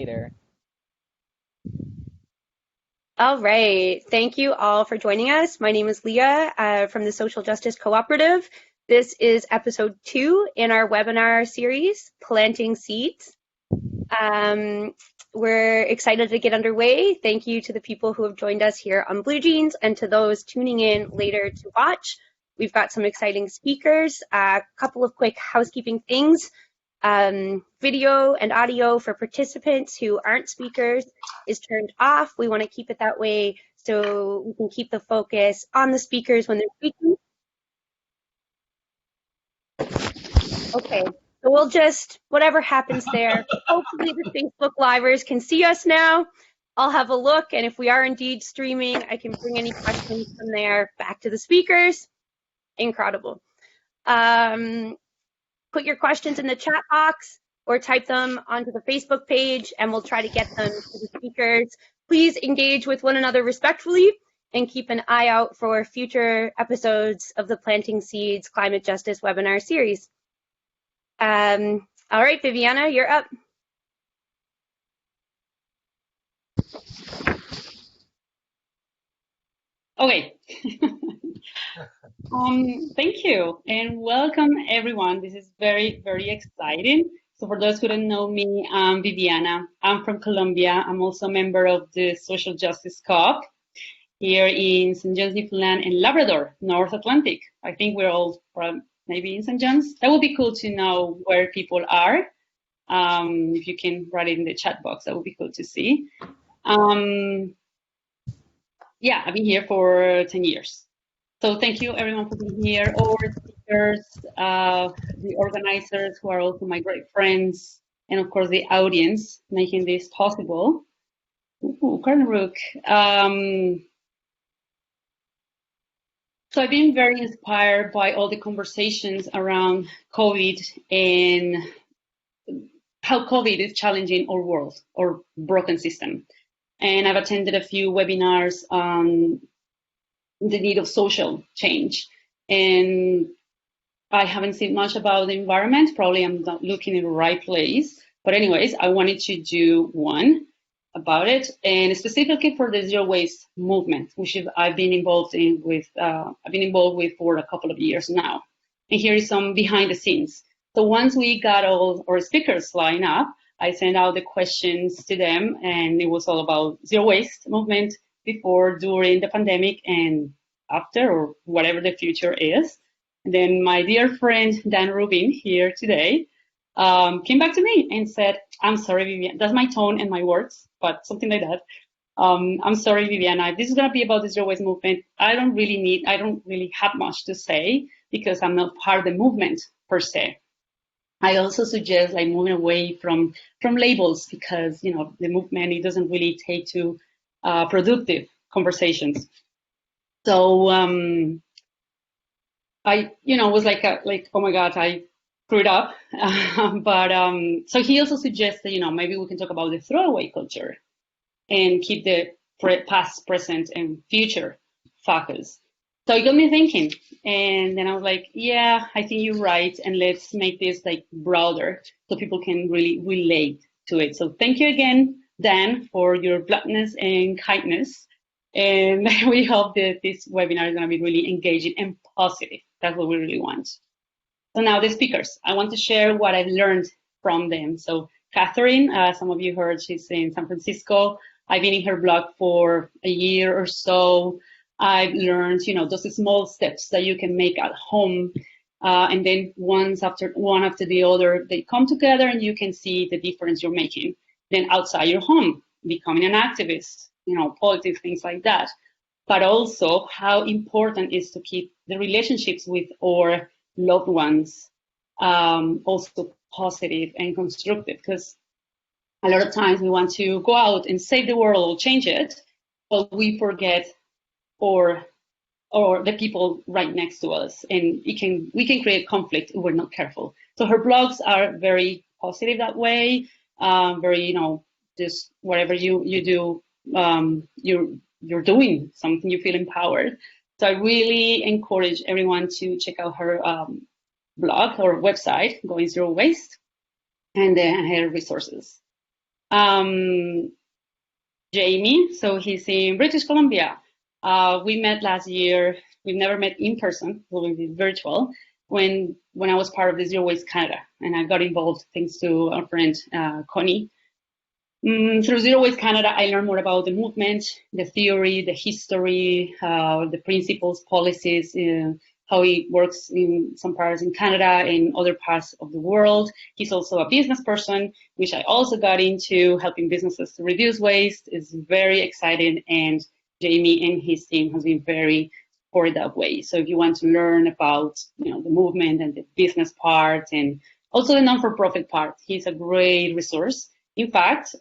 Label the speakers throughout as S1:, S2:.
S1: educator.
S2: All right. Thank you all for joining us. My name is Leah from the Social Justice Cooperative. This is episode 2 in our webinar series, Planting Seeds. We're excited to get underway. Thank you to the people who have joined us here on Blue Jeans and to those tuning in later to watch. We've got some exciting speakers, a couple of quick housekeeping things. Video and audio for participants who aren't speakers is turned off. We want to keep it that way so we can keep the focus on the speakers when they're speaking. Okay, so we'll just, whatever happens there, hopefully the Facebook Livers can see us now. I'll have a look, and if we are indeed streaming, I can bring any questions from there back to the speakers. Incredible. Put your questions in the chat box or type them onto the Facebook page, and we'll try to get them to the speakers. Please engage with one another respectfully and keep an eye out for future episodes of the Planting Seeds Climate Justice webinar series. All right, Viviana, you're up.
S3: Okay. Thank you and welcome everyone. This is very, very exciting. So for those who don't know me, I'm Viviana. I'm from Colombia. I'm also a member of the Social Justice Co-op here in St. John's, Newfoundland and Labrador, North Atlantic. I think we're all from maybe in St. John's. That would be cool to know where people are. If you can write it in the chat box, that would be cool to see. Yeah, I've been here for 10 years. So thank you everyone for being here, all the speakers, the organizers who are also my great friends, and of course the audience making this possible. Ooh, Colonel Rook. So I've been very inspired by all the conversations around COVID and how COVID is challenging our world, our broken system. And I've attended a few webinars on the need of social change. And I haven't seen much about the environment. Probably I'm not looking in the right place. But anyways, I wanted to do one about it, and specifically for the zero waste movement, which I've been involved with for a couple of years now. And here is some behind the scenes. So once we got all our speakers lined up, I sent out the questions to them, and it was all about zero waste movement before, during the pandemic, and after, or whatever the future is. And then my dear friend Dan Rubin here today came back to me and said, "I'm sorry, Viviana." That's my tone and my words, but something like that. "I'm sorry, Viviana. If this is gonna be about the zero waste movement, I don't really have much to say because I'm not part of the movement per se. I also suggest like moving away from labels because the movement, it doesn't really take to productive conversations." So I was like oh my God, I screwed up. But so he also suggested maybe we can talk about the throwaway culture and keep the past, present, and future focus. So it got me thinking, and then I was like, yeah, I think you're right, and let's make this like broader so people can really relate to it. So thank you again, Dan, for your bluntness and kindness, and we hope that this webinar is going to be really engaging and positive. That's what we really want. So now the speakers, I want to share what I've learned from them. So Catherine, some of you heard, she's in San Francisco. I've been in her blog for a year or so. I've learned, those small steps that you can make at home. And then one after the other, they come together and you can see the difference you're making. Then outside your home, becoming an activist, politics, things like that. But also how important it is to keep the relationships with our loved ones also positive and constructive, because a lot of times we want to go out and save the world or change it, but we forget or the people right next to us, and we can create conflict if we're not careful. So her blogs are very positive that way, very just whatever you do, you're doing something, you feel empowered. So I really encourage everyone to check out her blog or website, Going Zero Waste, and her resources. Jamie, so he's in British Columbia. We met last year. We've never met in person, so we did virtual, when I was part of the Zero Waste Canada, and I got involved thanks to our friend Connie. Through Zero Waste Canada, I learned more about the movement, the theory, the history, the principles, policies, how it works in some parts in Canada and other parts of the world. He's also a business person, which I also got into, helping businesses to reduce waste. Is very exciting, and Jamie and his team has been very supportive that way. So if you want to learn about, the movement and the business part and also the non-for-profit part, he's a great resource. In fact,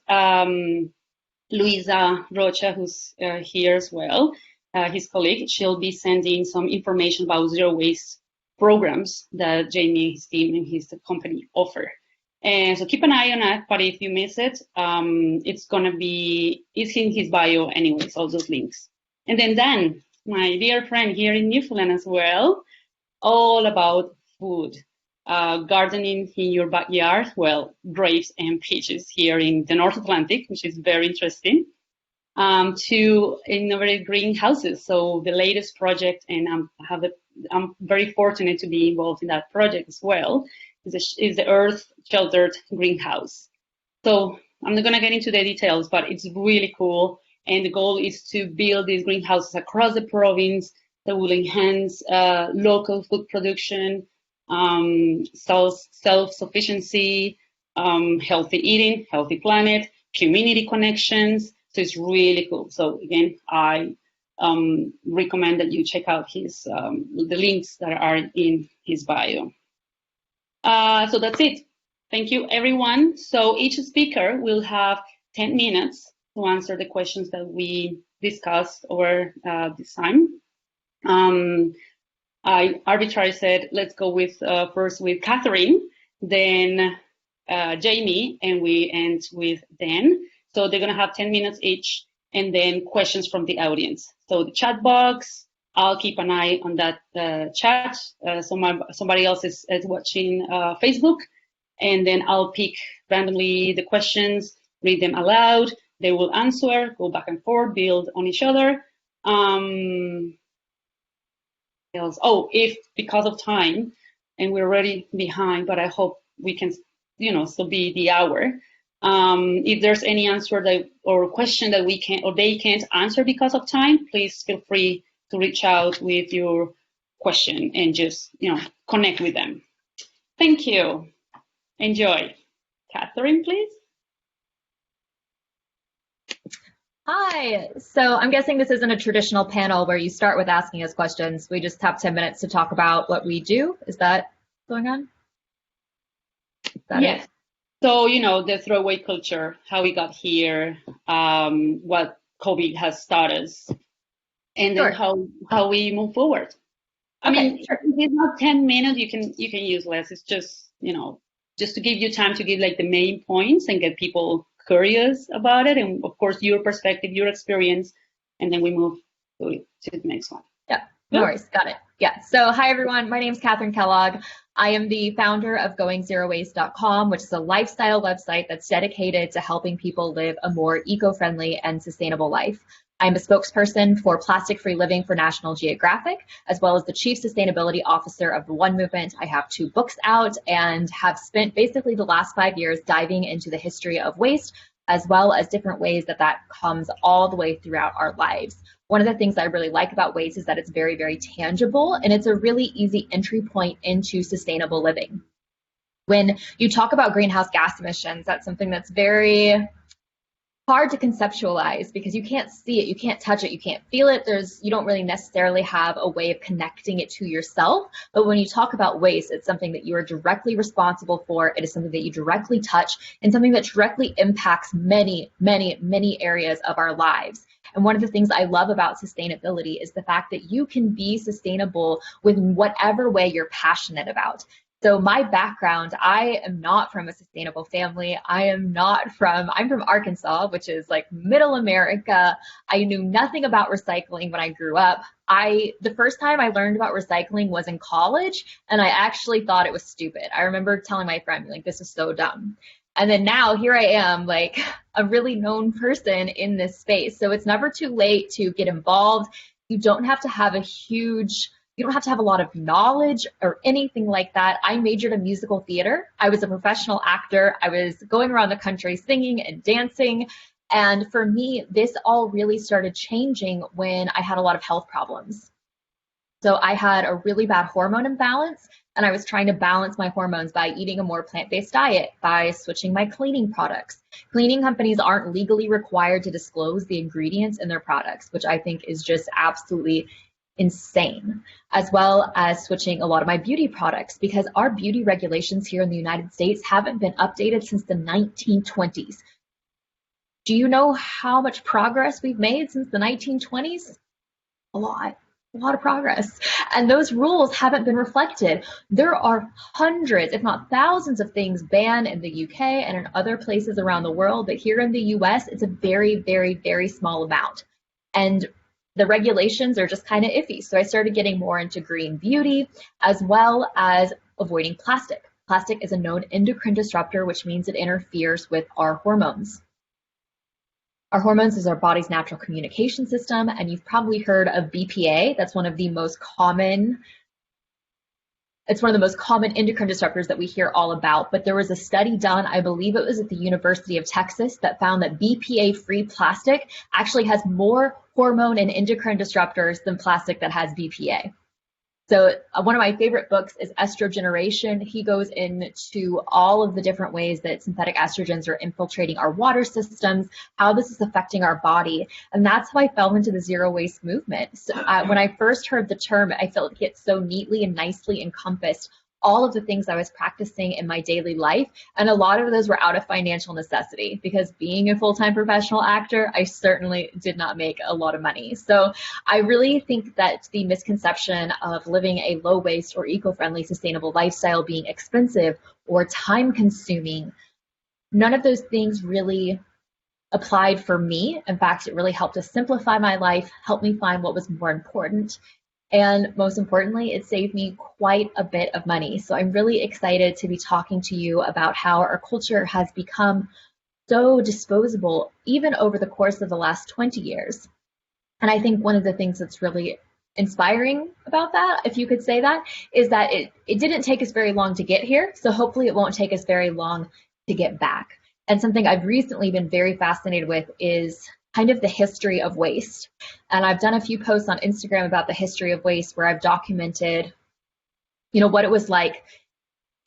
S3: Luisa Rocha, who's here as well, his colleague, she'll be sending some information about zero waste programs that Jamie, his team, and his company offer. And so keep an eye on that, but if you miss it, it's in his bio anyways, all those links. And then Dan, my dear friend here in Newfoundland as well, all about food. Gardening in your backyard, well, grapes and peaches here in the North Atlantic, which is very interesting, to innovative greenhouses. So the latest project, and I'm very fortunate to be involved in that project as well, is the Earth Sheltered Greenhouse. So I'm not going to get into the details, but it's really cool. And the goal is to build these greenhouses across the province that will enhance local food production, self-sufficiency, healthy eating, healthy planet, community connections. So it's really cool. So again, I recommend that you check out the links that are in his bio. So that's it. Thank you, everyone. So each speaker will have 10 minutes to answer the questions that we discussed over this time. I arbitrarily said, let's go with first with Catherine, then Jamie, and we end with Dan. So they're going to have 10 minutes each, and then questions from the audience. So the chat box, I'll keep an eye on that chat. Somebody else is watching Facebook, and then I'll pick randomly the questions, read them aloud. They will answer, go back and forth, build on each other. If because of time, and we're already behind, but I hope we can, still be the hour. If there's any answer or question that we can or they can't answer because of time, please feel free to reach out with your question and just, connect with them. Thank you. Enjoy. Catherine, please.
S1: Hi. So I'm guessing this isn't a traditional panel where you start with asking us questions. We just have 10 minutes to talk about what we do. Is that going on?
S3: Yes. So, the throwaway culture, how we got here, what COVID has taught us, and then how we move forward. I mean, sure. It's not 10 minutes. You can use less. It's just, just to give you time to give like the main points and get people curious about it, and of course your perspective, your experience, and then we move to the next one.
S1: Yeah, no worries, got it. Yeah, so hi everyone, my name is Catherine Kellogg. I am the founder of GoingZeroWaste.com, which is a lifestyle website that's dedicated to helping people live a more eco-friendly and sustainable life. I'm a spokesperson for Plastic-Free Living for National Geographic, as well as the Chief Sustainability Officer of the One Movement. I have 2 books out and have spent basically the last 5 years diving into the history of waste, as well as different ways that comes all the way throughout our lives. One of the things I really like about waste is that it's very, very tangible, and it's a really easy entry point into sustainable living. When you talk about greenhouse gas emissions, that's something that's very hard to conceptualize because you can't see it, you can't touch it, you can't feel it. You don't really necessarily have a way of connecting it to yourself. But when you talk about waste, it's something that you are directly responsible for. It is something that you directly touch and something that directly impacts many, many, many areas of our lives. And one of the things I love about sustainability is the fact that you can be sustainable with whatever way you're passionate about. So my background, I am not from a sustainable family. I'm from Arkansas, which is like middle America. I knew nothing about recycling when I grew up. The first time I learned about recycling was in college, and I actually thought it was stupid. I remember telling my friend, like, this is so dumb. And then now here I am, like a really known person in this space. So it's never too late to get involved. You don't have to have you don't have to have a lot of knowledge or anything like that. I majored in musical theater. I was a professional actor. I was going around the country singing and dancing. And for me, this all really started changing when I had a lot of health problems. So I had a really bad hormone imbalance, and I was trying to balance my hormones by eating a more plant-based diet, by switching my cleaning products. Cleaning companies aren't legally required to disclose the ingredients in their products, which I think is just absolutely insane, as well as switching a lot of my beauty products, because our beauty regulations here in the United States haven't been updated since the 1920s. Do you know how much progress we've made since the 1920s? A lot of progress. And those rules haven't been reflected. There are hundreds, if not thousands of things banned in the UK and in other places around the world, but here in the US, it's a very, very, very small amount. And the regulations are just kind of iffy. So I started getting more into green beauty, as well as avoiding plastic. Plastic is a known endocrine disruptor, which means it interferes with our hormones. Our hormones is our body's natural communication system, and you've probably heard of BPA. That's one of the most common endocrine disruptors that we hear all about. But there was a study done, I believe it was at the University of Texas, that found that BPA-free plastic actually has more hormone and endocrine disruptors than plastic that has BPA. So one of my favorite books is Estrogeneration. He goes into all of the different ways that synthetic estrogens are infiltrating our water systems, how this is affecting our body. And that's how I fell into the zero waste movement. So when I first heard the term, I felt like it so neatly and nicely encompassed all of the things I was practicing in my daily life. And a lot of those were out of financial necessity, because being a full-time professional actor, I certainly did not make a lot of money. So I really think that the misconception of living a low waste or eco-friendly sustainable lifestyle being expensive or time consuming, none of those things really applied for me. In fact, it really helped to simplify my life, help me find what was more important. And most importantly, it saved me quite a bit of money. So I'm really excited to be talking to you about how our culture has become so disposable, even over the course of the last 20 years. And I think one of the things that's really inspiring about that, if you could say that, is that it didn't take us very long to get here. So hopefully it won't take us very long to get back. And something I've recently been very fascinated with is kind of the history of waste. And I've done a few posts on Instagram about the history of waste, where I've documented, what it was like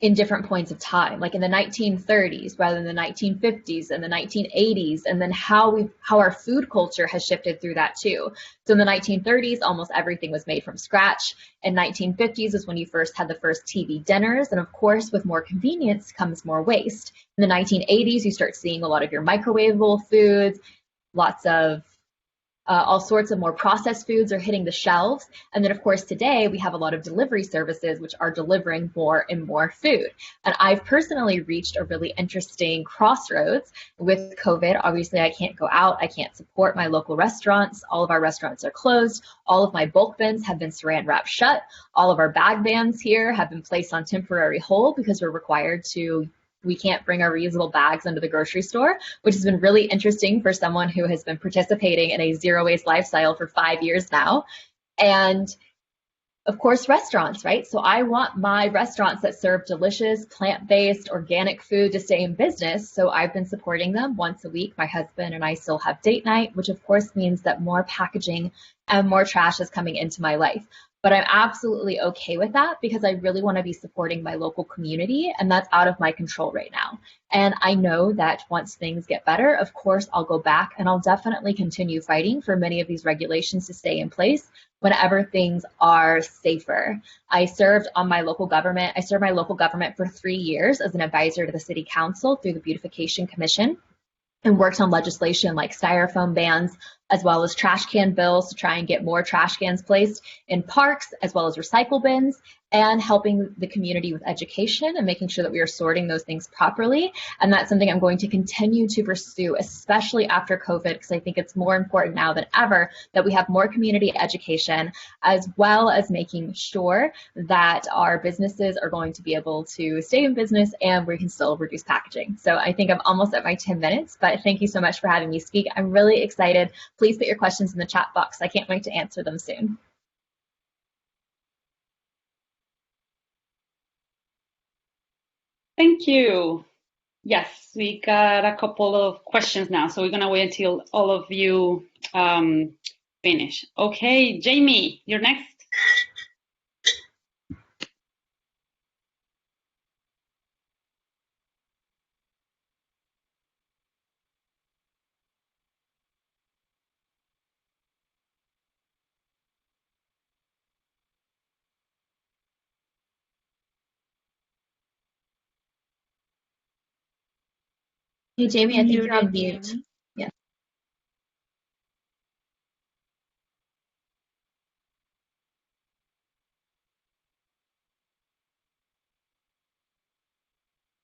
S1: in different points of time, like in the 1930s rather than the 1950s and the 1980s, and then how our food culture has shifted through that too. So in the 1930s, almost everything was made from scratch. In 1950s is when you first had the first TV dinners, and of course, with more convenience comes more waste. In the 1980s, you start seeing a lot of your microwavable foods. Lots of all sorts of more processed foods are hitting the shelves. And then, of course, today we have a lot of delivery services which are delivering more and more food. And I've personally reached a really interesting crossroads with COVID. Obviously, I can't go out. I can't support my local restaurants. All of our restaurants are closed. All of my bulk bins have been saran wrapped shut. All of our bag bans here have been placed on temporary hold because we can't bring our reusable bags into the grocery store, which has been really interesting for someone who has been participating in a zero waste lifestyle for 5 years now. And of course, restaurants, right? So I want my restaurants that serve delicious, plant-based, organic food to stay in business. So I've been supporting them once a week. My husband and I still have date night, which of course means that more packaging and more trash is coming into my life. But I'm absolutely okay with that, because I really want to be supporting my local community, and that's out of my control right now. And I know that once things get better, of course, I'll go back and I'll definitely continue fighting for many of these regulations to stay in place whenever things are safer. I served my local government for 3 years as an advisor to the City Council through the Beautification Commission, and worked on legislation like styrofoam bans, as well as trash can bills to try and get more trash cans placed in parks, as well as recycle bins. and helping the community with education and making sure that we are sorting those things properly. And that's something I'm going to continue to pursue, especially after COVID, because I think it's more important now than ever that we have more community education, as well as making sure that our businesses are going to be able to stay in business and we can still reduce packaging. So I think I'm almost at my 10 minutes, but thank you so much for having me speak. I'm really excited. Please put your questions in the chat box. I can't wait to answer them soon.
S3: Thank you. Yes, we got a couple of questions now, so we're gonna wait until all of you finish. Okay, Jamie, you're next.
S1: Hey, Jamie, I think you're on mute. Yeah.
S4: Is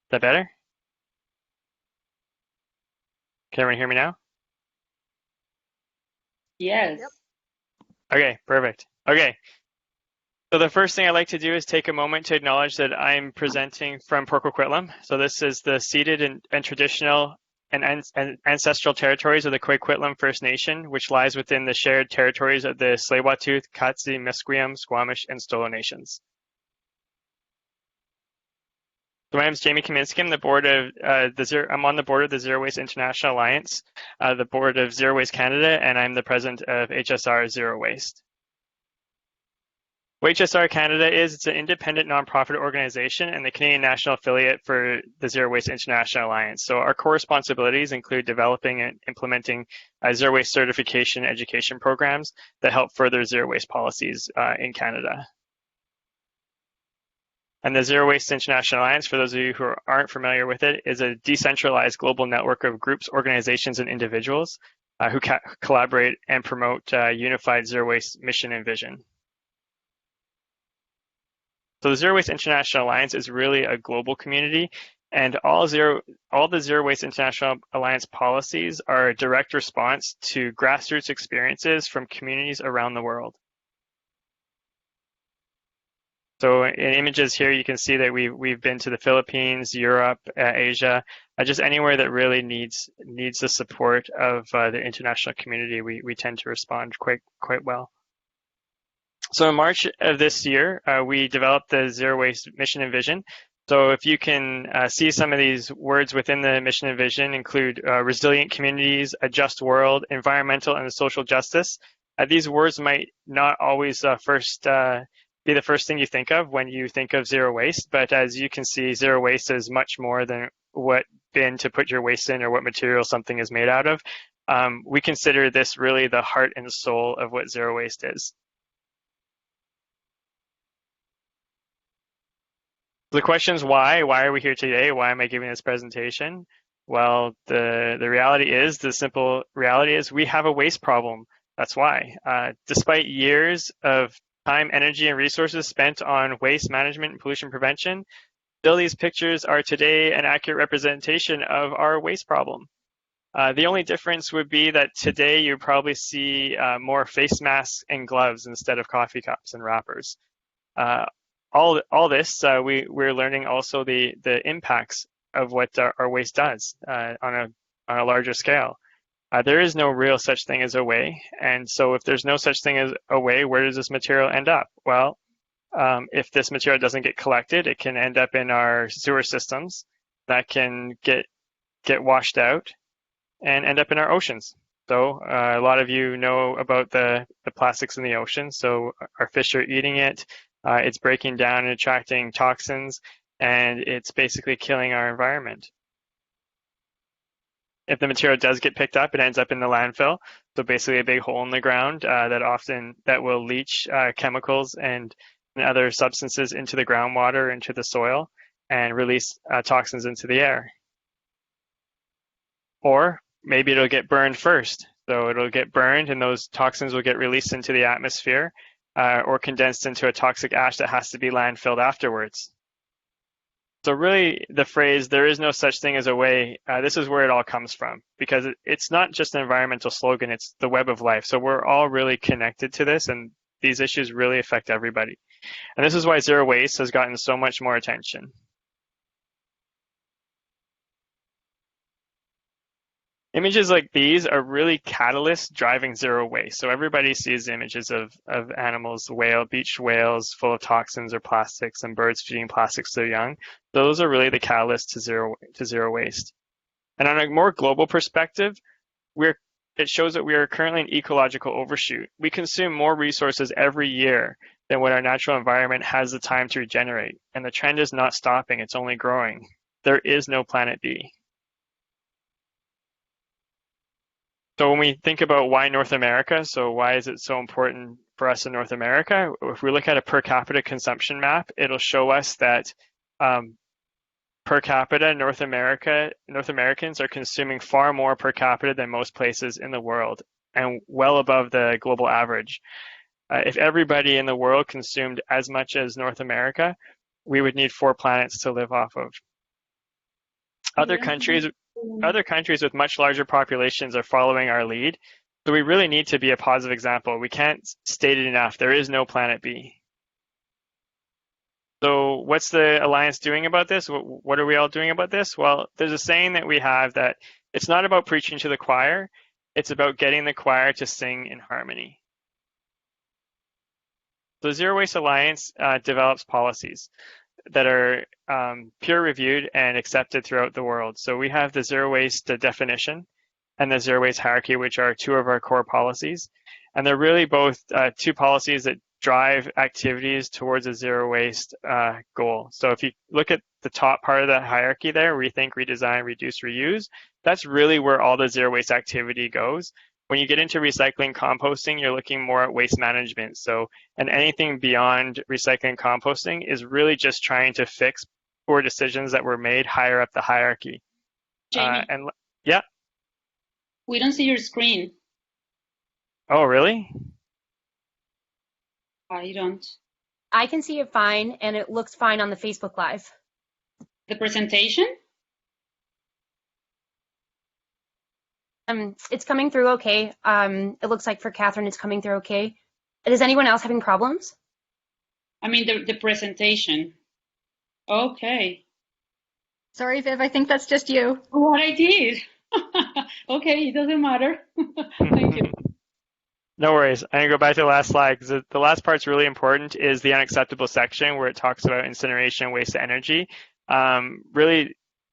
S4: that better? Can everyone hear me now?
S3: Yes.
S2: Yep.
S4: Okay, perfect. Okay. So the first thing I'd like to do is take a moment to acknowledge that I'm presenting from Port Coquitlam. So this is the ceded and traditional and ancestral territories of the Coquitlam First Nation, which lies within the shared territories of the Tsleil-Waututh, Katzie, Musqueam, Squamish, and Stolo nations. So my name is Jamie Kaminsky. I'm I'm on the board of the Zero Waste International Alliance, the board of Zero Waste Canada, and I'm the president of HSR Zero Waste. What HSR Canada is, it's an independent nonprofit organization and the Canadian national affiliate for the Zero Waste International Alliance. So our core responsibilities include developing and implementing zero waste certification education programs that help further zero waste policies in Canada. And the Zero Waste International Alliance, for those of you who aren't familiar with it, is a decentralized global network of groups, organizations, and individuals who collaborate and promote unified zero waste mission and vision. So the Zero Waste International Alliance is really a global community, and all the Zero Waste International Alliance policies are a direct response to grassroots experiences from communities around the world. So in images here, you can see that we've been to the Philippines, Europe, Asia, just anywhere that really needs the support of the international community. We tend to respond quite well. So in March of this year, we developed the Zero Waste Mission and Vision. So if you can see some of these words within the mission and vision include resilient communities, a just world, environmental and social justice. These words might not always be the first thing you think of when you think of zero waste, but as you can see, zero waste is much more than what bin to put your waste in or what material something is made out of. We consider this really the heart and soul of what zero waste is. The question is why? Why are we here today? Why am I giving this presentation? Well, the simple reality is we have a waste problem. That's why. Despite years of time, energy, and resources spent on waste management and pollution prevention, still these pictures are today an accurate representation of our waste problem. The only difference would be that today you probably see more face masks and gloves instead of coffee cups and wrappers. All this, we're learning also the impacts of what our waste does on a larger scale. There is no real such thing as a way, and so if there's no such thing as a way, where does this material end up? Well, if this material doesn't get collected, it can end up in our sewer systems that can get washed out and end up in our oceans. So a lot of you know about the plastics in the ocean, so our fish are eating it. It's breaking down and attracting toxins, and it's basically killing our environment. If the material does get picked up, it ends up in the landfill. So basically a big hole in the ground that will leach chemicals and other substances into the groundwater, into the soil, and release toxins into the air. Or maybe it'll get burned first. So it'll get burned and those toxins will get released into the atmosphere. or condensed into a toxic ash that has to be landfilled afterwards. So really, the phrase, there is no such thing as a way, this is where it all comes from, because it's not just an environmental slogan, it's the web of life. So we're all really connected to this, and these issues really affect everybody. And this is why zero waste has gotten so much more attention. Images like these are really catalysts driving zero waste. So everybody sees images of animals, beach whales full of toxins or plastics, and birds feeding plastics to their young. Those are really the catalysts to zero waste. And on a more global perspective, it shows that we are currently in ecological overshoot. We consume more resources every year than what our natural environment has the time to regenerate. And the trend is not stopping, it's only growing. There is no planet B. So when we think about why North America, so why is it so important for us in North America? If we look at a per capita consumption map, it'll show us that per capita, North Americans are consuming far more per capita than most places in the world, and well above the global average. If everybody in the world consumed as much as North America, we would need 4 planets to live off of. Other countries with much larger populations are following our lead. So we really need to be a positive example. We can't state it enough. There is no planet B. So what's the Alliance doing about this? What are we all doing about this? Well, there's a saying that we have that it's not about preaching to the choir. It's about getting the choir to sing in harmony. The Zero Waste Alliance develops policies that are peer-reviewed and accepted throughout the world. So we have the zero waste definition and the zero waste hierarchy, which are 2 of our core policies. And they're really both 2 policies that drive activities towards a zero waste goal. So if you look at the top part of the hierarchy there, rethink, redesign, reduce, reuse, that's really where all the zero waste activity goes. When you get into recycling, composting, you're looking more at waste management. So, and anything beyond recycling, composting is really just trying to fix poor decisions that were made higher up the hierarchy.
S3: Jamie,
S4: yeah.
S3: We don't see your screen.
S4: Oh, really?
S3: I don't.
S2: I can see it fine, and it looks fine on the Facebook Live.
S3: The presentation?
S2: It's coming through okay. It looks like for Catherine, it's coming through okay. Is anyone else having problems?
S3: I mean, the presentation. Okay.
S1: Sorry, Viv, I think that's just you.
S3: What I did. Okay, it doesn't matter. Thank you.
S4: No worries. I'm going to go back to the last slide because the last part's really important is the unacceptable section where it talks about incineration, waste to energy.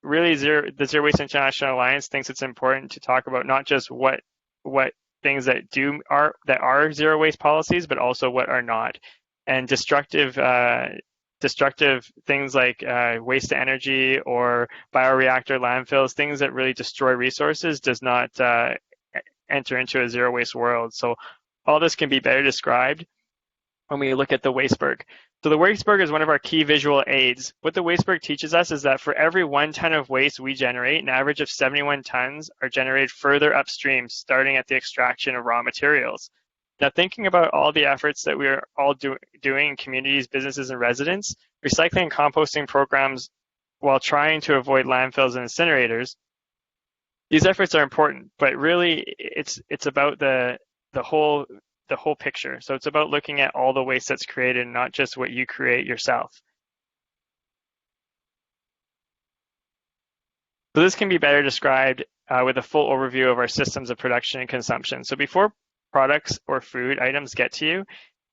S4: Really, the Zero Waste International Alliance thinks it's important to talk about not just what things that are zero waste policies, but also what are not. And destructive things like waste to energy or bioreactor landfills, things that really destroy resources, does not enter into a zero waste world. So all this can be better described when we look at the wasteberg. So the wasteberg is one of our key visual aids. What the wasteberg teaches us is that for every 1 ton of waste we generate, an average of 71 tons are generated further upstream, starting at the extraction of raw materials. Now, thinking about all the efforts that we are all doing in communities, businesses, and residents, recycling and composting programs while trying to avoid landfills and incinerators, these efforts are important, but really it's about the whole picture. So it's about looking at all the waste that's created, not just what you create yourself. So this can be better described with a full overview of our systems of production and consumption. So before products or food items get to you,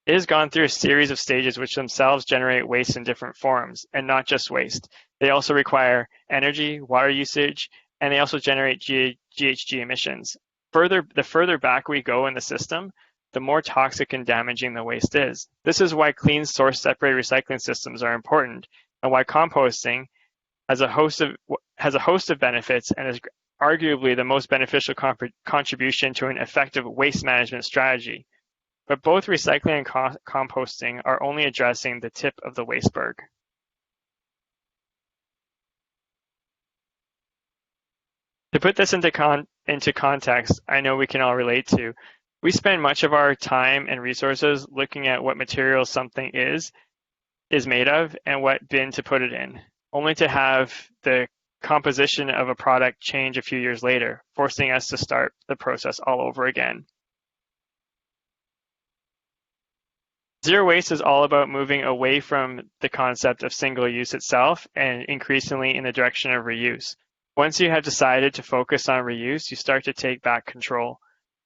S4: it has gone through a series of stages which themselves generate waste in different forms, and not just waste. They also require energy, water usage, and they also generate GHG emissions. The further back we go in the system, the more toxic and damaging the waste is. This is why clean source separated recycling systems are important, and why composting has a host of benefits and is arguably the most beneficial contribution to an effective waste management strategy. But both recycling and composting are only addressing the tip of the wasteberg. To put this into context, I know we can all relate to. We spend much of our time and resources looking at what material something is made of and what bin to put it in, only to have the composition of a product change a few years later, forcing us to start the process all over again. Zero waste is all about moving away from the concept of single use itself and increasingly in the direction of reuse. Once you have decided to focus on reuse, you start to take back control.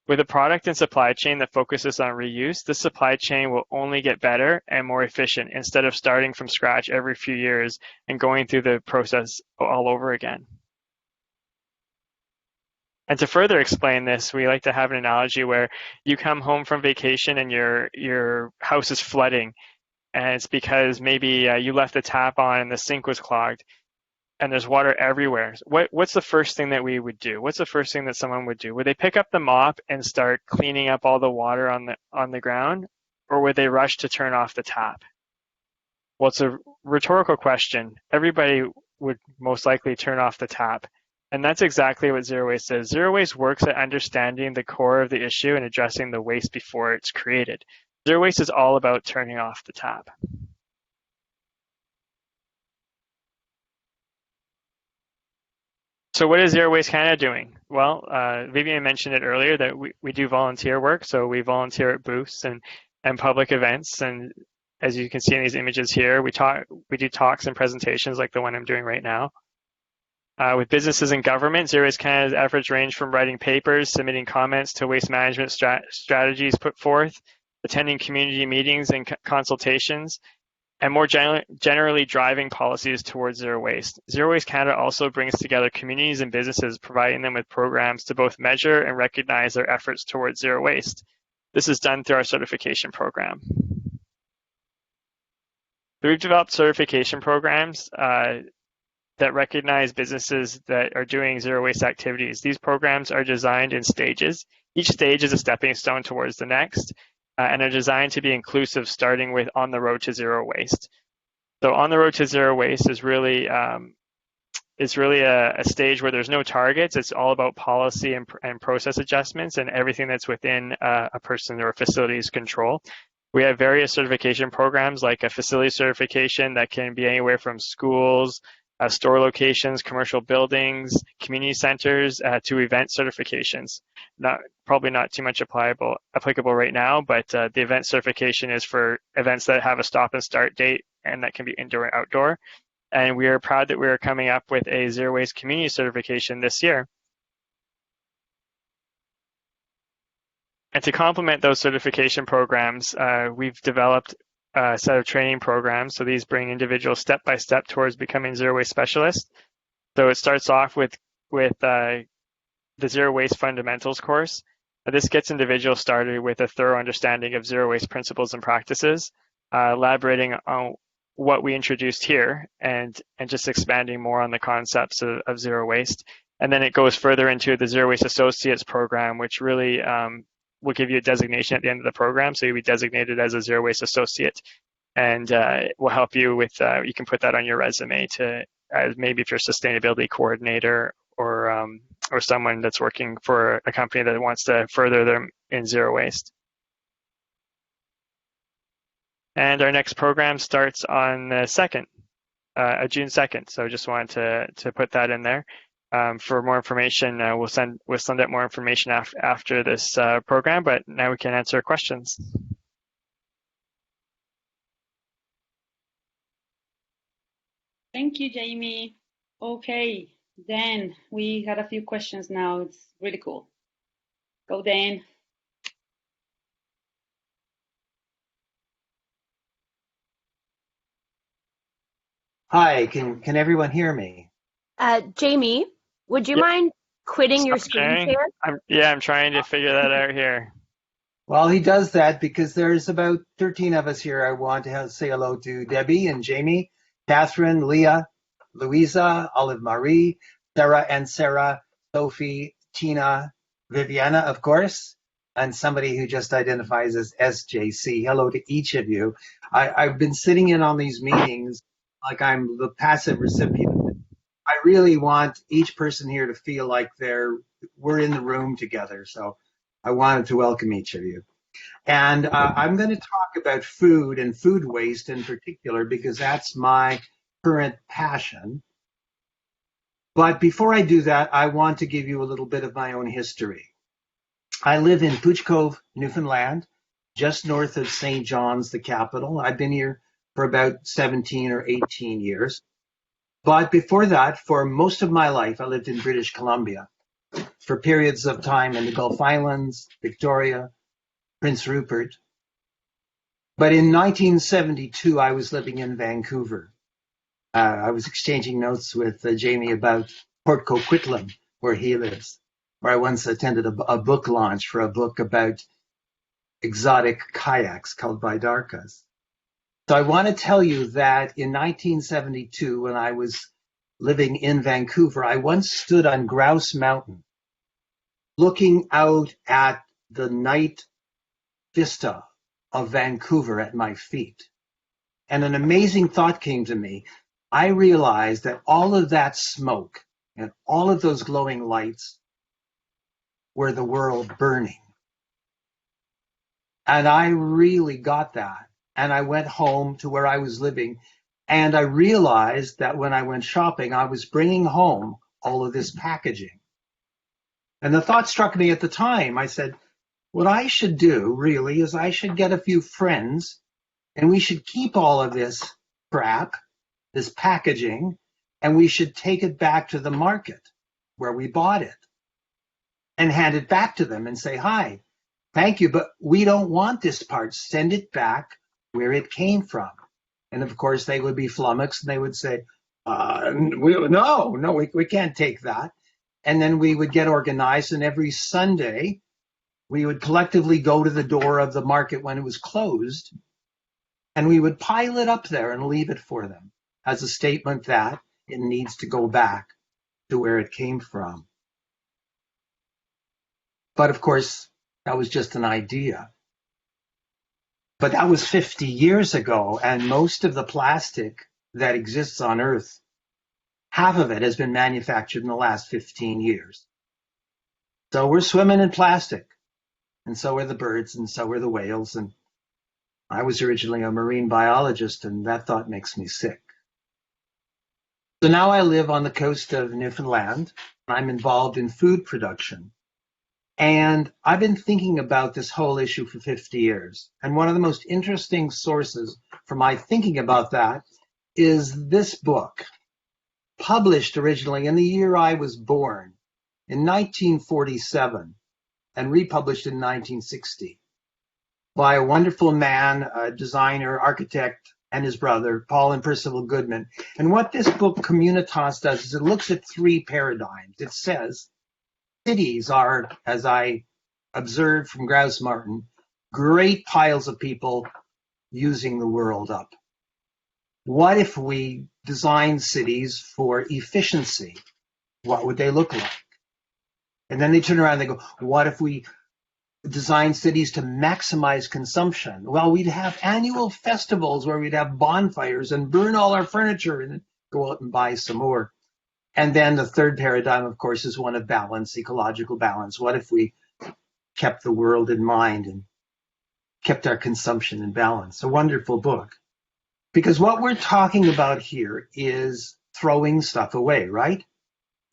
S4: With a product and supply chain that focuses on reuse, the supply chain will only get better and more efficient instead of starting from scratch every few years and going through the process all over again. And to further explain this, we like to have an analogy where you come home from vacation and your house is flooding, and it's because maybe you left the tap on and the sink was clogged, and there's water everywhere. What's the first thing that we would do? What's the first thing that someone would do? Would they pick up the mop and start cleaning up all the water on the ground, or would they rush to turn off the tap? Well, it's a rhetorical question. Everybody would most likely turn off the tap. And that's exactly what zero waste is. Zero waste works at understanding the core of the issue and addressing the waste before it's created. Zero waste is all about turning off the tap. So what is Zero Waste Canada doing? Well, Vivian mentioned it earlier that we do volunteer work. So we volunteer at booths and public events. And as you can see in these images here, we do talks and presentations like the one I'm doing right now. With businesses and government, Zero Waste Canada's efforts range from writing papers, submitting comments to waste management strategies put forth, attending community meetings and consultations, and more generally driving policies towards zero waste. Zero Waste Canada also brings together communities and businesses, providing them with programs to both measure and recognize their efforts towards zero waste. This is done through our certification program. We've developed certification programs that recognize businesses that are doing zero waste activities. These programs are designed in stages. Each stage is a stepping stone towards the next, and are designed to be inclusive, starting with On the Road to Zero Waste. So On the Road to Zero Waste is really a stage where there's no targets. It's all about policy and process adjustments and everything that's within a person or a facility's control. We have various certification programs, like a facility certification that can be anywhere from schools, store locations, commercial buildings, community centers, to event certifications. Probably not too much applicable right now, but the event certification is for events that have a stop and start date and that can be indoor and outdoor. And we are proud that we are coming up with a zero waste community certification this year. And to complement those certification programs, we've developed a set of training programs. So these bring individuals step by step towards becoming zero waste specialists. So it starts off with the Zero Waste Fundamentals course. This gets individuals started with a thorough understanding of zero waste principles and practices, elaborating on what we introduced here and just expanding more on the concepts of zero waste. And then it goes further into the Zero Waste Associates program, which really will give you a designation at the end of the program. So you'll be designated as a Zero Waste Associate, and will help you with, you can put that on your resume to, maybe if you're a sustainability coordinator or someone that's working for a company that wants to further them in zero waste. And our next program starts on the June 2nd. So just wanted to put that in there. For more information, we'll send out more information after this program, but now we can answer questions.
S3: Thank you, Jamie. Okay, Dan, we got a few questions now. It's really cool. Go, Dan.
S5: Hi, can everyone hear me?
S2: Jamie, would you mind quitting your screen share?
S4: I'm trying to figure that out here.
S5: Well, he does that because there's about 13 of us here. I want to say hello to Debbie and Jamie, Catherine, Leah, Louisa, Olive Marie, Sarah, Sophie, Tina, Viviana, of course, and somebody who just identifies as SJC. Hello to each of you. I've been sitting in on these meetings like I'm the passive recipient. I really want each person here to feel like we're in the room together. So I wanted to welcome each of you. And I'm going to talk about food and food waste in particular because that's my current passion. But before I do that, I want to give you a little bit of my own history. I live in Pouch Cove, Newfoundland, just north of St. John's, the capital. I've been here for about 17 or 18 years. But before that, for most of my life, I lived in British Columbia for periods of time in the Gulf Islands, Victoria, Prince Rupert. But in 1972, I was living in Vancouver. I was exchanging notes with Jamie about Port Coquitlam, where he lives, where I once attended a book launch for a book about exotic kayaks called Vidarkas. So I want to tell you that in 1972, when I was living in Vancouver, I once stood on Grouse Mountain, looking out at the night vista of Vancouver at my feet. And an amazing thought came to me. I realized that all of that smoke and all of those glowing lights were the world burning. And I really got that. And I went home to where I was living. And I realized that when I went shopping, I was bringing home all of this packaging. And the thought struck me at the time. I said, what I should do really is I should get a few friends and we should keep all of this crap, this packaging, and we should take it back to the market where we bought it and hand it back to them and say, hi, thank you, but we don't want this part. Send it back where it came from. And of course, they would be flummoxed and they would say, no, we can't take that. And then we would get organized, and every Sunday, we would collectively go to the door of the market when it was closed, and we would pile it up there and leave it for them as a statement that it needs to go back to where it came from. But of course, that was just an idea. But that was 50 years ago, and most of the plastic that exists on Earth, half of it has been manufactured in the last 15 years. So we're swimming in plastic, and so are the birds, and so are the whales. And I was originally a marine biologist, and that thought makes me sick. So now I live on the coast of Newfoundland. I'm involved in food production. And I've been thinking about this whole issue for 50 years. And one of the most interesting sources for my thinking about that is this book, published originally in the year I was born, in 1947, and republished in 1960, by a wonderful man, a designer, architect, and his brother, Paul and Percival Goodman. And what this book, Communitas, does is it looks at three paradigms. It says, cities are, as I observed from Grouse Mountain, great piles of people using the world up. What if we design cities for efficiency? What would they look like? And then they turn around and they go, what if we design cities to maximize consumption? Well, we'd have annual festivals where we'd have bonfires and burn all our furniture and then go out and buy some more. And then the third paradigm, of course, is one of balance, ecological balance. What if we kept the world in mind and kept our consumption in balance? A wonderful book. Because what we're talking about here is throwing stuff away, right?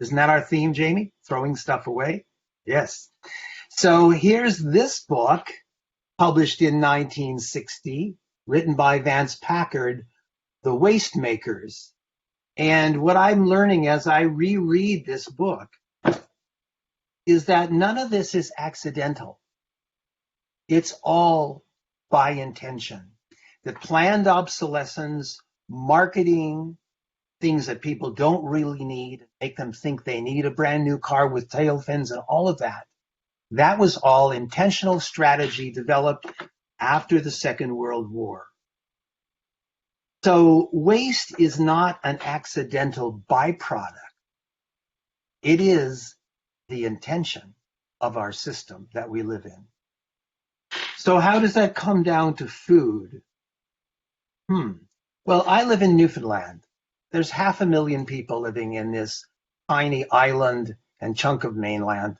S5: Isn't that our theme, Jamie? Throwing stuff away? Yes. So here's this book, published in 1960, written by Vance Packard, The Waste Makers. And what I'm learning as I reread this book is that none of this is accidental. It's all by intention. The planned obsolescence, marketing, things that people don't really need, make them think they need a brand new car with tail fins and all of that. That was all intentional strategy developed after the Second World War. So waste is not an accidental byproduct. It is the intention of our system that we live in. So how does that come down to food? Well, I live in Newfoundland. There's 500,000 people living in this tiny island and chunk of mainland.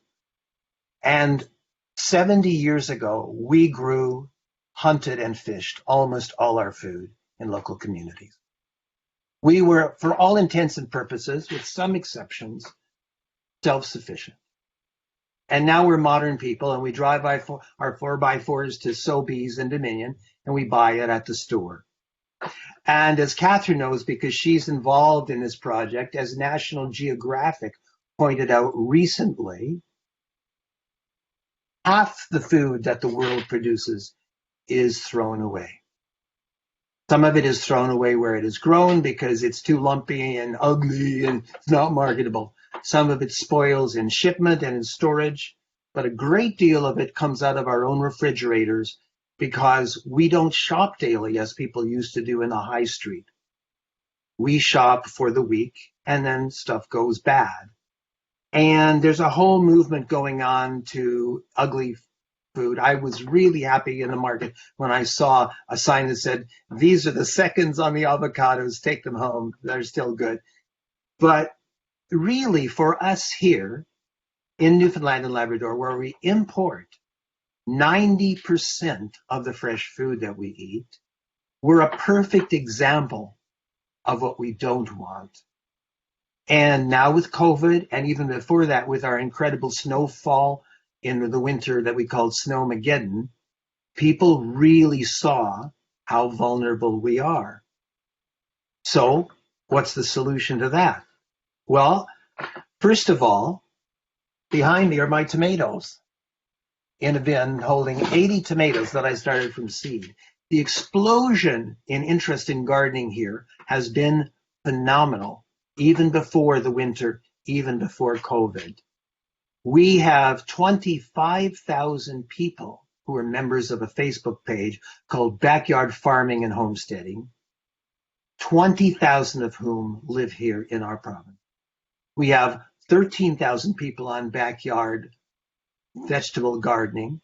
S5: And 70 years ago, we grew, hunted, and fished almost all our food in local communities. We were, for all intents and purposes, with some exceptions, self-sufficient. And now we're modern people, and we drive our 4x4s to Sobeys and Dominion, and we buy it at the store. And as Catherine knows, because she's involved in this project, as National Geographic pointed out recently, half the food that the world produces is thrown away. Some of it is thrown away where it is grown because it's too lumpy and ugly and it's not marketable. Some of it spoils in shipment and in storage, but a great deal of it comes out of our own refrigerators because we don't shop daily as people used to do in the high street. We shop for the week and then stuff goes bad. And there's a whole movement going on to ugly food. I was really happy in the market when I saw a sign that said, these are the seconds on the avocados, take them home, they're still good. But really for us here in Newfoundland and Labrador, where we import 90% of the fresh food that we eat, we're a perfect example of what we don't want. And now with COVID, and even before that with our incredible snowfall in the winter that we called Snowmageddon, people really saw how vulnerable we are. So what's the solution to that? Well, first of all, behind me are my tomatoes in a bin holding 80 tomatoes that I started from seed. The explosion in interest in gardening here has been phenomenal, even before the winter, even before COVID. We have 25,000 people who are members of a Facebook page called Backyard Farming and Homesteading, 20,000 of whom live here in our province. We have 13,000 people on backyard vegetable gardening,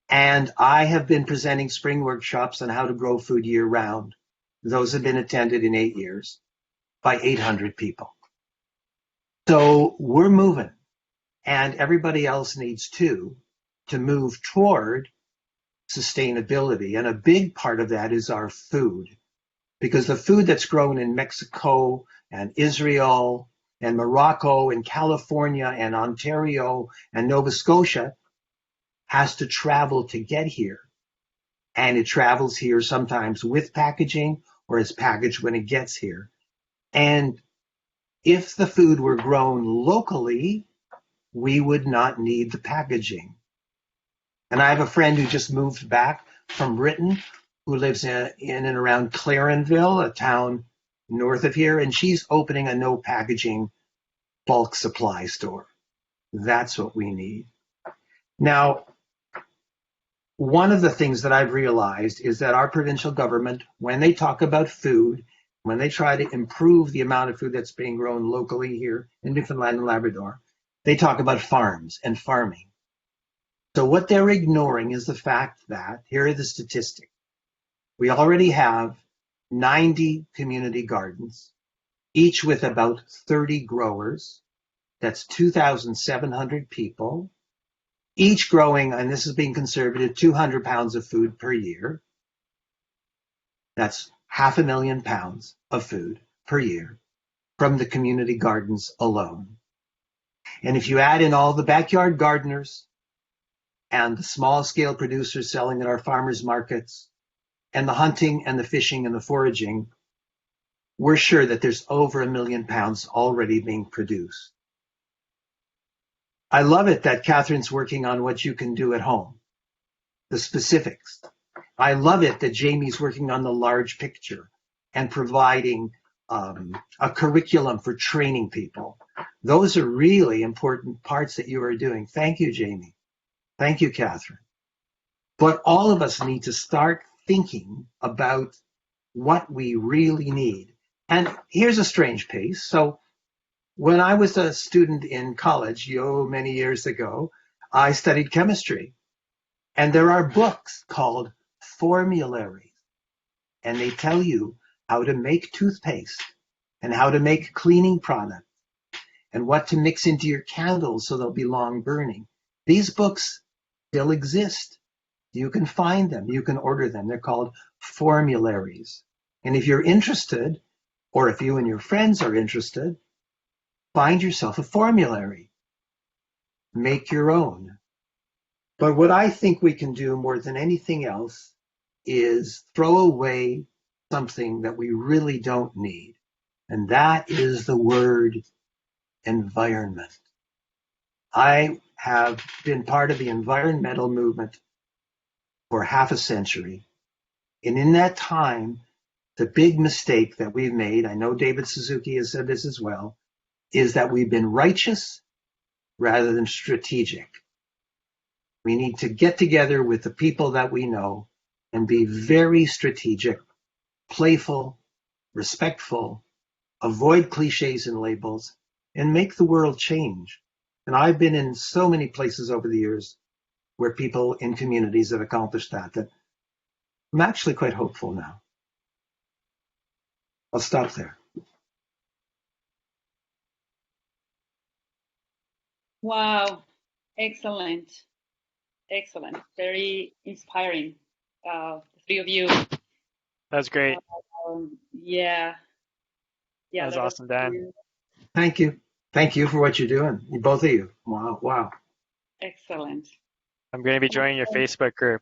S5: and I have been presenting spring workshops on how to grow food year round. Those have been attended in 8 years by 800 people. So we're moving, and everybody else needs to move toward sustainability. And a big part of that is our food, because the food that's grown in Mexico and Israel and Morocco and California and Ontario and Nova Scotia has to travel to get here. And it travels here sometimes with packaging or is packaged when it gets here. And if the food were grown locally, we would not need the packaging. And I have a friend who just moved back from Britain who lives in and around Clarenville, a town north of here, and she's opening a no packaging bulk supply store. That's what we need. Now, one of the things that I've realized is that our provincial government, when they talk about food, when they try to improve the amount of food that's being grown locally here in Newfoundland and Labrador, they talk about farms and farming. So what they're ignoring is the fact that, here are the statistics. We already have 90 community gardens, each with about 30 growers. That's 2,700 people, each growing, and this is being conservative, 200 pounds of food per year. That's 500,000 pounds of food per year from the community gardens alone. And if you add in all the backyard gardeners and the small scale producers selling at our farmers markets and the hunting and the fishing and the foraging, we're sure that there's over 1 million pounds already being produced. I love it that Catherine's working on what you can do at home, the specifics. I love it that Jamie's working on the large picture and providing a curriculum for training people. Those are really important parts that you are doing. Thank you, Jamie. Thank you, Catherine. But all of us need to start thinking about what we really need. And here's a strange piece. So when I was a student in college, many years ago, I studied chemistry. And there are books called formularies. And they tell you how to make toothpaste and how to make cleaning products and what to mix into your candles so they'll be long burning. These books still exist. You can find them. You can order them. They're called formularies. And if you're interested, or if you and your friends are interested, find yourself a formulary. Make your own. But what I think we can do more than anything else is throw away something that we really don't need. And that is the word environment. I have been part of the environmental movement for half a century. And in that time, the big mistake that we've made, I know David Suzuki has said this as well, is that we've been righteous rather than strategic. We need to get together with the people that we know and be very strategic, playful, respectful, avoid cliches and labels, and make the world change. And I've been in so many places over the years where people in communities have accomplished that I'm actually quite hopeful now. I'll stop there.
S3: Wow, excellent, excellent, very inspiring. The three of you.
S4: That's great.
S3: Yeah, yeah.
S4: That was awesome, Dan.
S5: Thank you. Thank you for what you're doing, both of you. Wow, wow.
S3: Excellent.
S4: I'm going to be joining your Facebook group.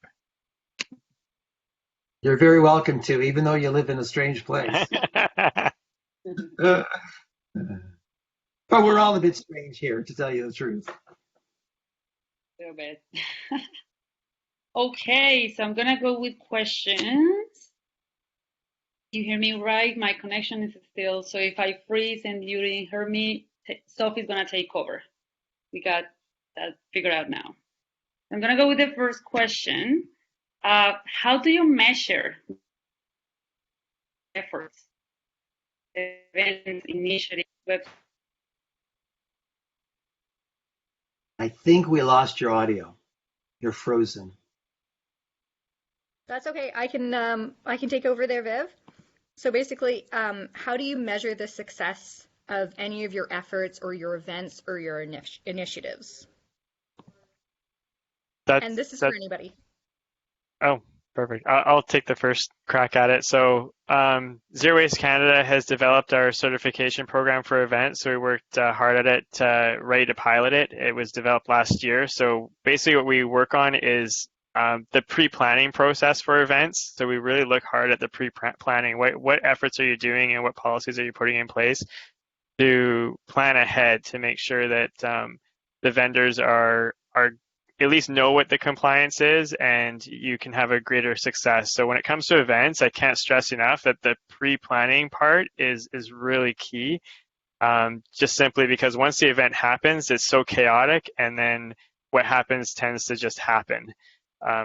S5: You're very welcome to, even though you live in a strange place. But we're all a bit strange here, to tell you the truth.
S3: A little bit. Okay, so I'm gonna go with questions. You hear me right? My connection is still, so if I freeze and you didn't hear me, Sophie's gonna take over. We got that figured out now. I'm gonna go with the first question. How do you measure efforts, events, initiatives, websites?
S5: I think we lost your audio. You're frozen.
S6: That's okay. I can take over there, Viv. So basically, how do you measure the success of any of your efforts or your events or your initiatives? And this is for anybody.
S4: Oh, perfect. I'll take the first crack at it. So Zero Waste Canada has developed our certification program for events. So we worked hard at it, ready to pilot it. It was developed last year. So basically what we work on is the pre-planning process for events. So we really look hard at the pre-planning. What efforts are you doing and what policies are you putting in place to plan ahead to make sure that the vendors are at least know what the compliance is and you can have a greater success. So when it comes to events, I can't stress enough that the pre-planning part is really key. Just simply because once the event happens, it's so chaotic, and then what happens tends to just happen.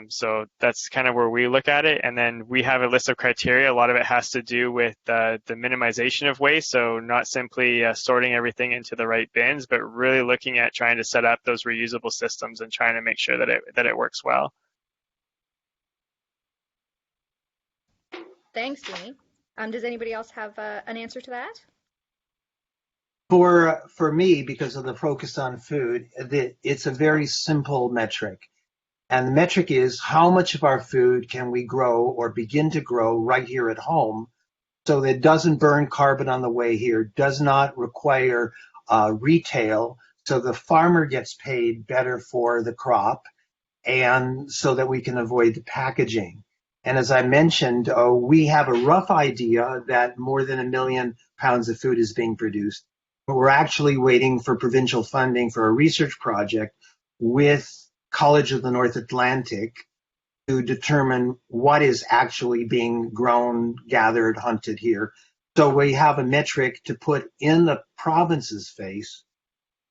S4: So that's kind of where we look at it. And then we have a list of criteria. A lot of it has to do with the minimization of waste. So not simply sorting everything into the right bins, but really looking at trying to set up those reusable systems and trying to make sure that it works well.
S6: Thanks, Jamie. Does anybody else have an answer to that?
S5: For me, because of the focus on food, it's a very simple metric. And the metric is how much of our food can we grow or begin to grow right here at home so that it doesn't burn carbon on the way here, does not require retail, so the farmer gets paid better for the crop, and so that we can avoid the packaging. And as I mentioned, we have a rough idea that more than 1 million pounds of food is being produced, but we're actually waiting for provincial funding for a research project with College of the North Atlantic to determine what is actually being grown, gathered, hunted here. So we have a metric to put in the province's face,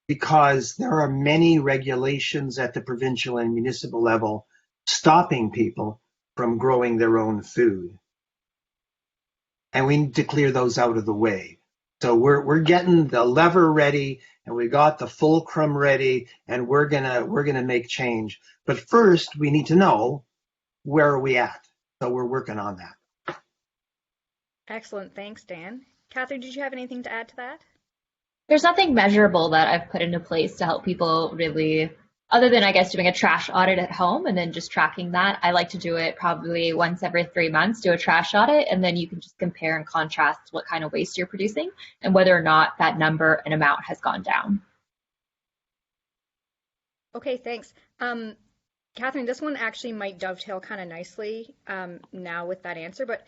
S5: because there are many regulations at the provincial and municipal level stopping people from growing their own food. And we need to clear those out of the way. So we're getting the lever ready, and we got the fulcrum ready, and we're gonna make change. But first, we need to know where are we at. So we're working on that.
S6: Excellent, thanks, Dan. Catherine, did you have anything to add to that?
S1: There's nothing measurable that I've put into place to help people really Other than, I guess, doing a trash audit at home and then just tracking that, I like to do it probably once every 3 months, do a trash audit, and then you can just compare and contrast what kind of waste you're producing and whether or not that number and amount has gone down.
S6: Okay, thanks. Catherine, this one actually might dovetail kind of nicely now with that answer, but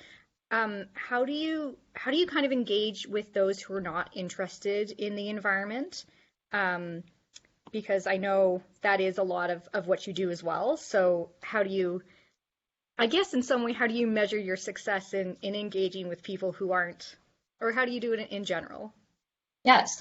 S6: how do you kind of engage with those who are not interested in the environment? Because I know that is a lot of what you do as well. So how do you, I guess in some way, how do you measure your success in engaging with people who aren't, or how do you do it in general?
S1: Yes,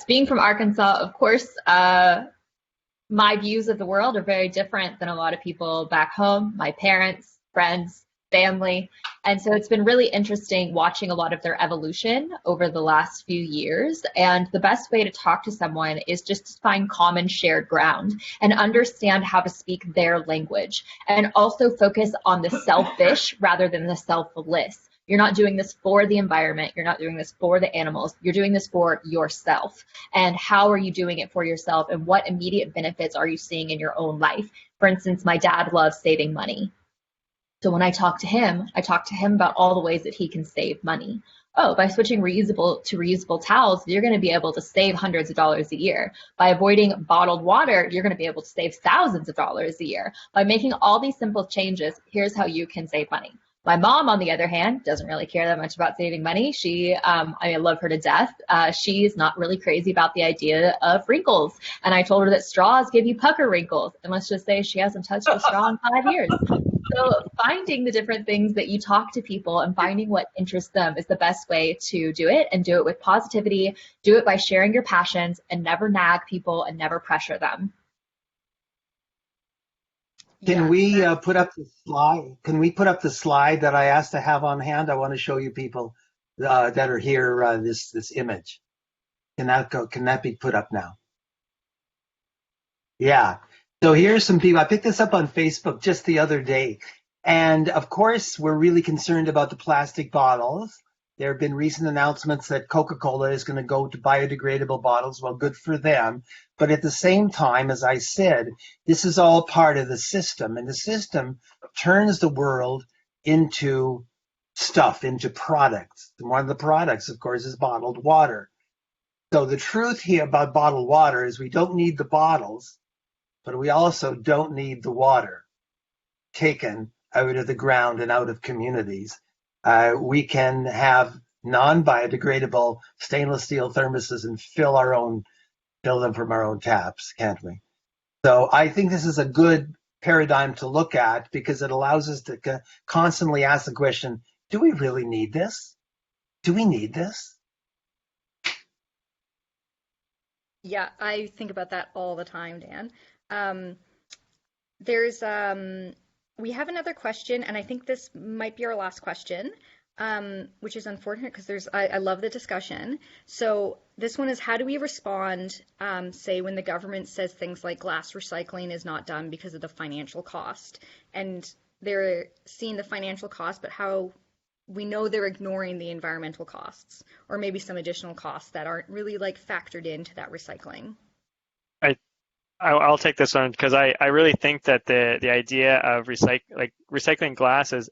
S1: being from Arkansas, of course, my views of the world are very different than a lot of people back home, my parents, friends, family. And so it's been really interesting watching a lot of their evolution over the last few years. And the best way to talk to someone is just to find common shared ground and understand how to speak their language, and also focus on the selfish rather than the selfless. You're not doing this for the environment. You're not doing this for the animals. You're doing this for yourself. And how are you doing it for yourself? And what immediate benefits are you seeing in your own life? For instance, my dad loves saving money. So when I talk to him about all the ways that he can save money. Oh, by switching reusable to reusable towels, you're going to be able to save hundreds of dollars a year. By avoiding bottled water, you're going to be able to save thousands of dollars a year. By making all these simple changes, here's how you can save money. My mom, on the other hand, doesn't really care that much about saving money. I love her to death. She's not really crazy about the idea of wrinkles. And I told her that straws give you pucker wrinkles. And let's just say she hasn't touched a straw in 5 years. So finding the different things that you talk to people and finding what interests them is the best way to do it, and do it with positivity. Do it by sharing your passions and never nag people and never pressure them.
S5: Can we put up the slide? Can we put up the slide that I asked to have on hand? I want to show you people that are here this image. Can that be put up now? Yeah. So here's some people. I picked this up on Facebook just the other day. And of course, we're really concerned about the plastic bottles. There have been recent announcements that Coca-Cola is going to go to biodegradable bottles. Well, good for them. But at the same time, as I said, this is all part of the system. And the system turns the world into stuff, into products. And one of the products, of course, is bottled water. So the truth here about bottled water is we don't need the bottles, but we also don't need the water taken out of the ground and out of communities. We can have non-biodegradable stainless steel thermoses and fill them from our own taps, can't we? So I think this is a good paradigm to look at, because it allows us to constantly ask the question, do we really need this? Do we need this?
S6: Yeah, I think about that all the time, Dan. We have another question, and I think this might be our last question, which is unfortunate because I love the discussion. So this one is, how do we respond, say, when the government says things like glass recycling is not done because of the financial cost, and they're seeing the financial cost, but how we know they're ignoring the environmental costs, or maybe some additional costs that aren't really factored into that recycling?
S4: I'll take this one, because I really think that the idea of recycling glass is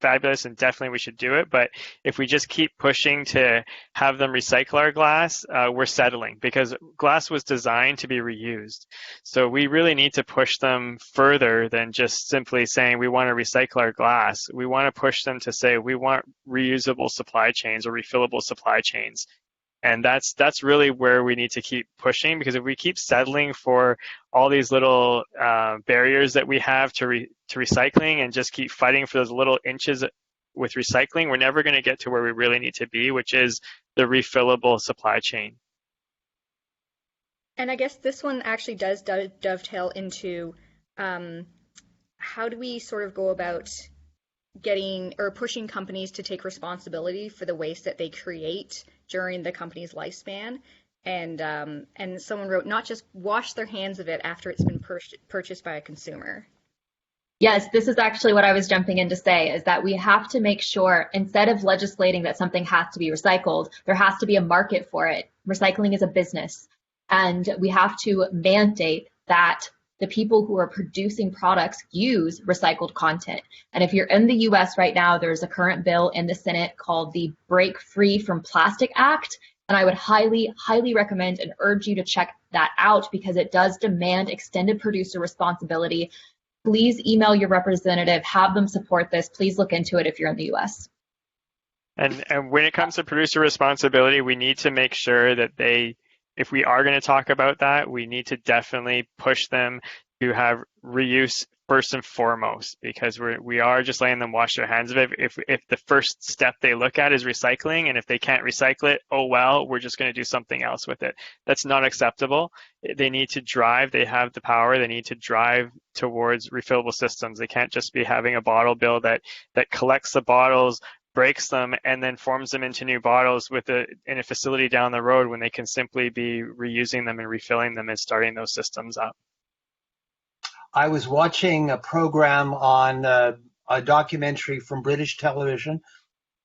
S4: fabulous, and definitely we should do it. But if we just keep pushing to have them recycle our glass, we're settling, because glass was designed to be reused. So we really need to push them further than just simply saying we want to recycle our glass. We want to push them to say we want reusable supply chains or refillable supply chains. And that's really where we need to keep pushing, because if we keep settling for all these little barriers that we have to recycling, and just keep fighting for those little inches with recycling, we're never going to get to where we really need to be, which is the refillable supply chain.
S6: And I guess this one actually does dovetail into how do we sort of go about getting or pushing companies to take responsibility for the waste that they create during the company's lifespan. And someone wrote, not just wash their hands of it after it's been purchased by a consumer.
S1: Yes, this is actually what I was jumping in to say, is that we have to make sure, instead of legislating that something has to be recycled, there has to be a market for it. Recycling is a business. And we have to mandate that the people who are producing products use recycled content. And if you're in the US right now, there's a current bill in the Senate called the Break Free from Plastic Act. And I would highly, highly recommend and urge you to check that out because it does demand extended producer responsibility. Please email your representative, have them support this. Please look into it if you're in the US.
S4: And when it comes to producer responsibility, we need to make sure that if we are going to talk about that, we need to definitely push them to have reuse first and foremost, because we are just letting them wash their hands of it. If the first step they look at is recycling, and if they can't recycle it, oh well, we're just going to do something else with it. That's not acceptable. They need to drive. They have the power. They need to drive towards refillable systems. They can't just be having a bottle bill that collects the bottles, breaks them, and then forms them into new bottles in a facility down the road when they can simply be reusing them and refilling them and starting those systems up.
S5: I was watching a program on a documentary from British television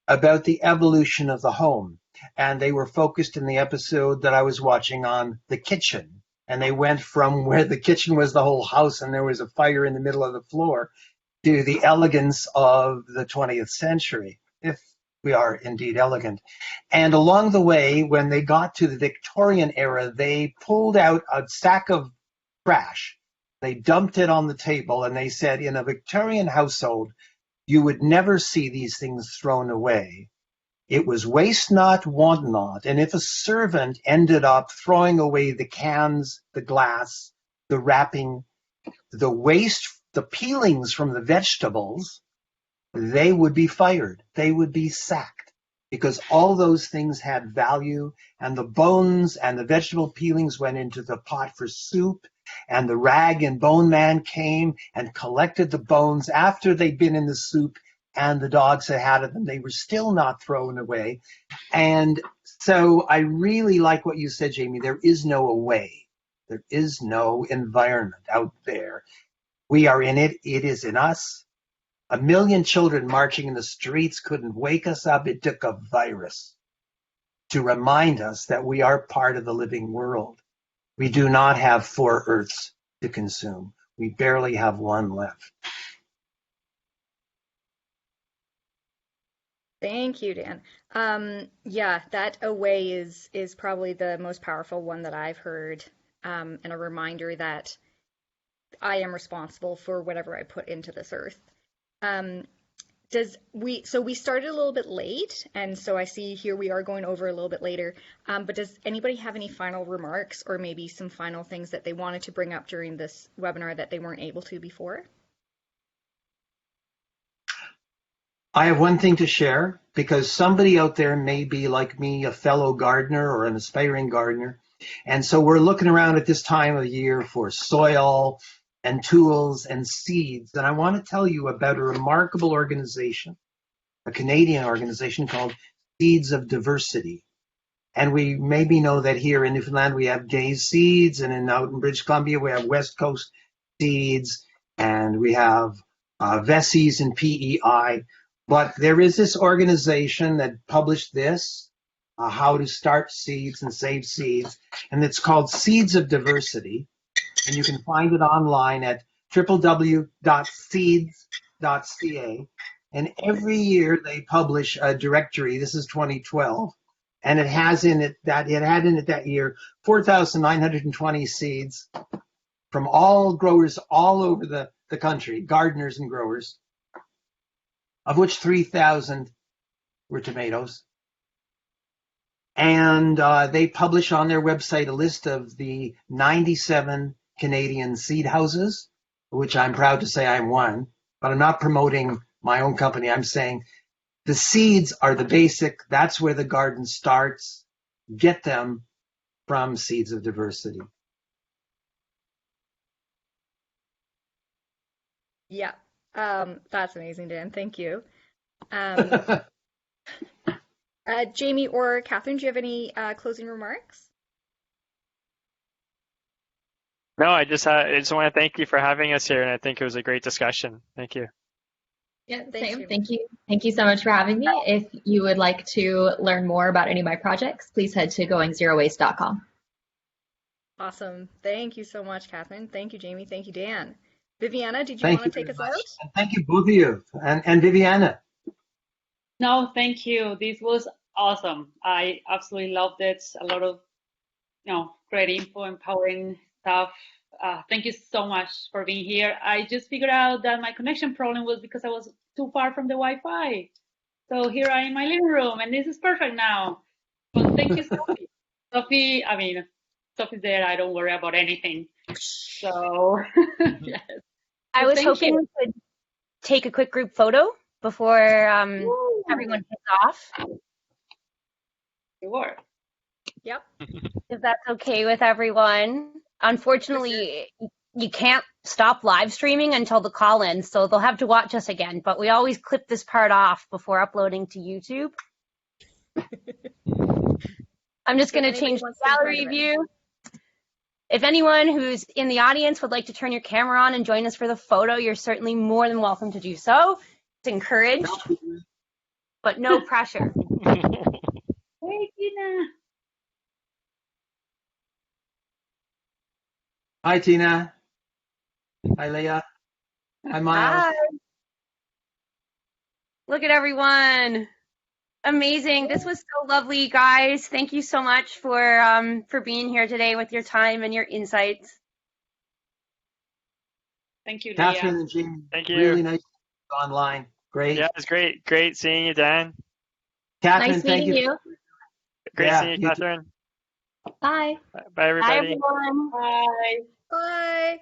S5: about the evolution of the home. And they were focused in the episode that I was watching on the kitchen. And they went from where the kitchen was the whole house and there was a fire in the middle of the floor to the elegance of the 20th century, if we are indeed elegant. And along the way, when they got to the Victorian era, they pulled out a sack of trash. They dumped it on the table and they said, in a Victorian household, you would never see these things thrown away. It was waste not, want not. And if a servant ended up throwing away the cans, the glass, the wrapping, the waste, the peelings from the vegetables, they would be fired. They would be sacked because all those things had value, and the bones and the vegetable peelings went into the pot for soup, and the rag and bone man came and collected the bones after they'd been in the soup and the dogs had had them. They were still not thrown away. And so I really like what you said, Jamie. There is no away. There is no environment out there. We are in it. It is in us. 1 million children marching in the streets couldn't wake us up. It took a virus to remind us that we are part of the living world. We do not have 4 Earths to consume. We barely have 1 left.
S6: Thank you, Dan. Yeah, that away is probably the most powerful one that I've heard, and a reminder that I am responsible for whatever I put into this earth. So we started a little bit late, and so I see here we are going over a little bit later, but does anybody have any final remarks or maybe some final things that they wanted to bring up during this webinar that they weren't able to before?
S5: I have one thing to share, because somebody out there may be like me, a fellow gardener or an aspiring gardener. And so we're looking around at this time of year for soil and tools and seeds. And I want to tell you about a remarkable organization, a Canadian organization called Seeds of Diversity. And we maybe know that here in Newfoundland we have Gay Seeds, and out in British Columbia we have West Coast Seeds, and we have Vessies and PEI. But there is this organization that published this, how to start seeds and save seeds, and it's called Seeds of Diversity. And you can find it online at www.seeds.ca. And every year they publish a directory. This is 2012. And it had in it that year 4,920 seeds from all growers all over the country, gardeners and growers, of which 3,000 were tomatoes. And they publish on their website a list of the 97 Canadian seed houses, which I'm proud to say I'm one, but I'm not promoting my own company. I'm saying the seeds are the basic. That's where the garden starts. Get them from Seeds of Diversity.
S6: Yeah, that's amazing, Dan. Thank you. Jamie or Catherine, do you have any closing remarks?
S4: No, I just want to thank you for having us here, and I think it was a great discussion. Thank you.
S1: Yeah,
S6: Thank
S1: same.
S6: you.
S1: Thank you. Thank you so much for having me. If you would like to learn more about any of my projects, please head to goingzerowaste.com.
S6: Awesome. Thank you so much, Catherine. Thank you, Jamie. Thank you, Dan. Viviana, did you
S5: Thank
S6: want
S5: you
S6: to take
S5: very
S6: us
S5: much.
S6: out?
S5: And thank you, both of you. And Viviana.
S3: No, thank you. This was awesome. I absolutely loved it. A lot of, great info, empowering stuff. Thank you so much for being here. I just figured out that my connection problem was because I was too far from the Wi-Fi. So here I am in my living room, and this is perfect now. But thank you, Sophie. Sophie's there. I don't worry about anything. So, yes.
S2: I
S3: But
S2: was
S3: thank
S2: hoping
S3: you.
S2: we could take a quick group photo before everyone heads off,
S3: Sure.
S6: Yep.
S2: if that's okay with everyone. Unfortunately, you can't stop live streaming until the call ends, so they'll have to watch us again. But we always clip this part off before uploading to YouTube. I'm just going to change the gallery view. If anyone who's in the audience would like to turn your camera on and join us for the photo, you're certainly more than welcome to do so. It's encouraged, but no pressure.
S3: Hey, Tina.
S5: Hi, Tina. Hi, Leah. Hi, Miles.
S2: Hi. Look at everyone. Amazing. This was so lovely, guys. Thank you so much for being here today with your time and your insights.
S3: Thank you, Leah.
S5: Catherine and Jamie.
S4: Thank you.
S5: Really nice online. Great.
S4: Yeah, it's great. Great seeing you, Dan.
S5: Catherine,
S1: Nice
S5: thank
S1: meeting
S5: you.
S1: you.
S4: Great
S5: Yeah,
S4: seeing you,
S5: you too.
S4: Catherine.
S1: Bye.
S4: Bye, everybody.
S2: Bye, everyone.
S3: Bye.
S6: Bye.